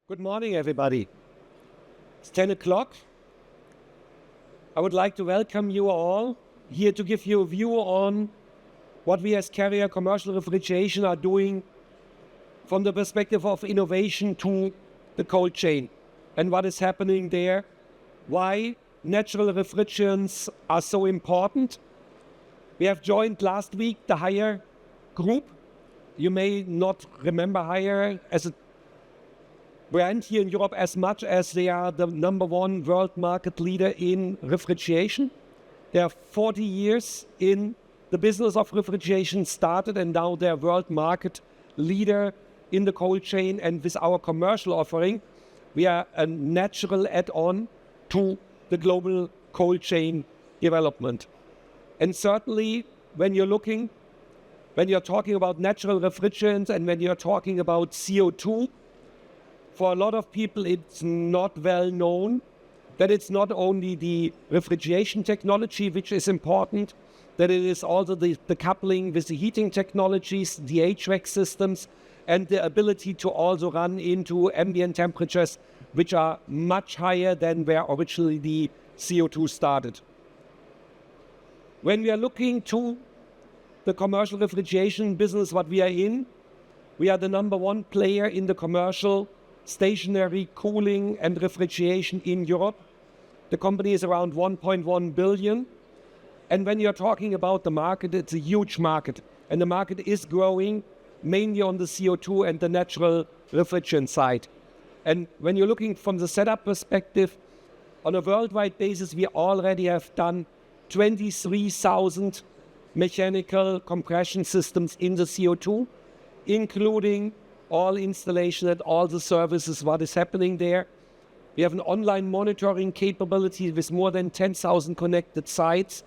Good morning, everybody. It's 10 o'clock. I would like to welcome you all here to give you a view on what we as Carrier Commercial Refrigeration are doing from the perspective of innovation to the cold chain and what is happening there, why natural refrigerants are so important. We have joined last week the Haier group. You may not remember Haier as a brand here in Europe as much as they are the #1 world market leader in refrigeration. They are 40 years in the business of refrigeration started, and now they're world market leader in the cold chain. And with our commercial offering, we are a natural add-on to the global cold chain development. And certainly when you're talking about natural refrigerants and when you're talking about CO2, for a lot of people, it's not well known that it's not only the refrigeration technology which is important, that it is also the coupling with the heating technologies, the HVAC systems, and the ability to also run into ambient temperatures which are much higher than where originally the CO2 started. When we are looking to the commercial refrigeration business, what we are in, we are the #1 player in the commercial stationary cooling and refrigeration in Europe. The company is around 1.1 billion. And when you're talking about the market, it's a huge market. And the market is growing mainly on the CO2 and the natural refrigerant side. And when you're looking from the setup perspective, on a worldwide basis, we already have done 23,000 mechanical compression systems in the CO2, including all installation and all the services, what is happening there. We have an online monitoring capability with more than 10,000 connected sites.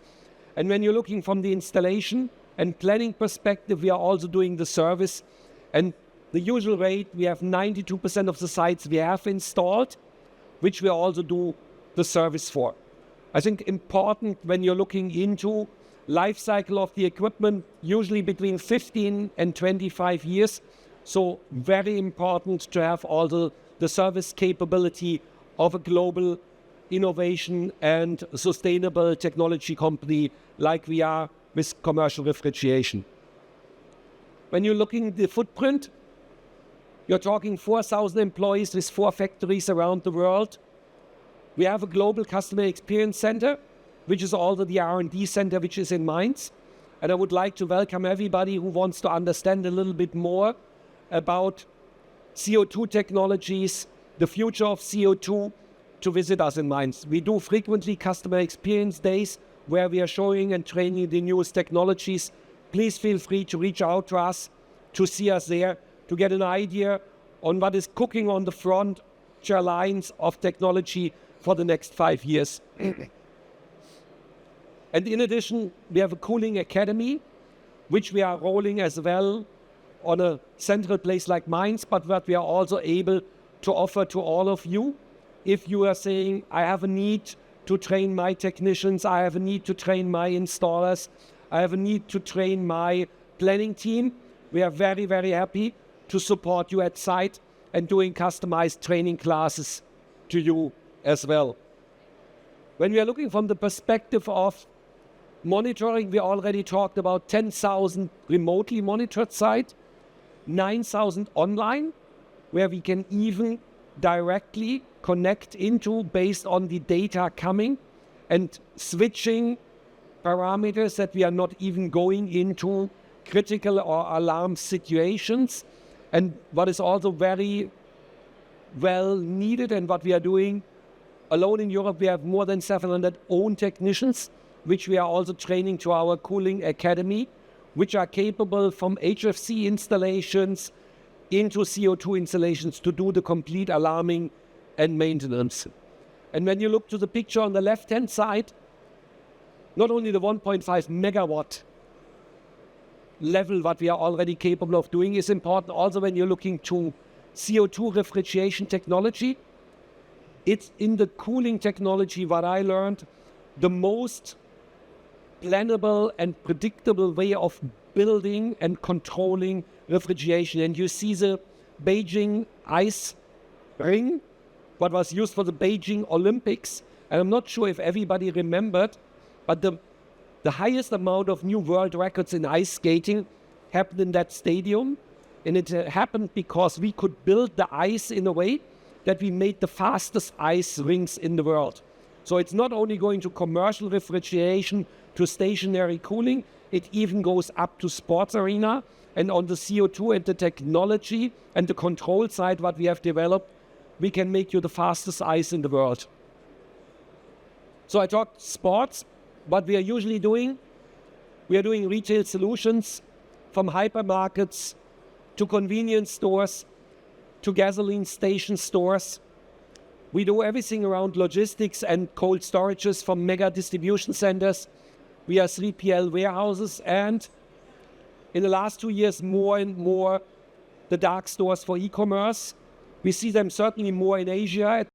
And when you're looking from the installation and planning perspective, we are also doing the service. And the usual rate, we have 92% of the sites we have installed, which we also do the service for. I think important when you're looking into life cycle of the equipment, usually between 15 and 25 years. So very important to have also the service capability of a global innovation and sustainable technology company like we are with commercial refrigeration. When you're looking at the footprint, you're talking 4,000 employees with 4 factories around the world. We have a global customer experience center, which is also the R&D center, which is in Mainz. And I would like to welcome everybody who wants to understand a little bit more about CO2 technologies, the future of CO2, to visit us in Mainz. We do frequently customer experience days where we are showing and training the newest technologies. Please feel free to reach out to us, to see us there, to get an idea on what is cooking on the front lines of technology for the next 5 years. And in addition, we have a cooling academy, which we are rolling as well on a central place like Mainz, but what we are also able to offer to all of you. If you are saying, I have a need to train my technicians, I have a need to train my installers, I have a need to train my planning team, we are very, very happy to support you at site and doing customized training classes to you as well. When we are looking from the perspective of monitoring, we already talked about 10,000 remotely monitored sites, 9,000 online, where we can even directly connect into based on the data coming and switching parameters that we are not even going into critical or alarm situations. And what is also very well needed and what we are doing, alone in Europe, we have more than 700 own technicians, which we are also training to our cooling academy, which are capable from HFC installations into CO2 installations to do the complete alarming and maintenance. And when you look to the picture on the left-hand side, not only the 1.5 megawatt level what we are already capable of doing is important, also when you're looking to CO2 refrigeration technology, it's in the cooling technology what I learned, the most plannable and predictable way of building and controlling refrigeration. And you see the Beijing ice ring, what was used for the Beijing Olympics. And I'm not sure if everybody remembered, but the highest amount of new world records in ice skating happened in that stadium. And it happened because we could build the ice in a way that we made the fastest ice rinks in the world. So it's not only going to commercial refrigeration, to stationary cooling, it even goes up to sports arena. And on the CO2 and the technology and the control side, what we have developed, we can make you the fastest ice in the world. So I talked sports. What we are usually doing, we are doing retail solutions from hypermarkets to convenience stores to gasoline station stores. We do everything around logistics and cold storages from mega distribution centers. We are 3PL warehouses, and in the last 2 years, more and more the dark stores for e-commerce. We see them certainly more in Asia.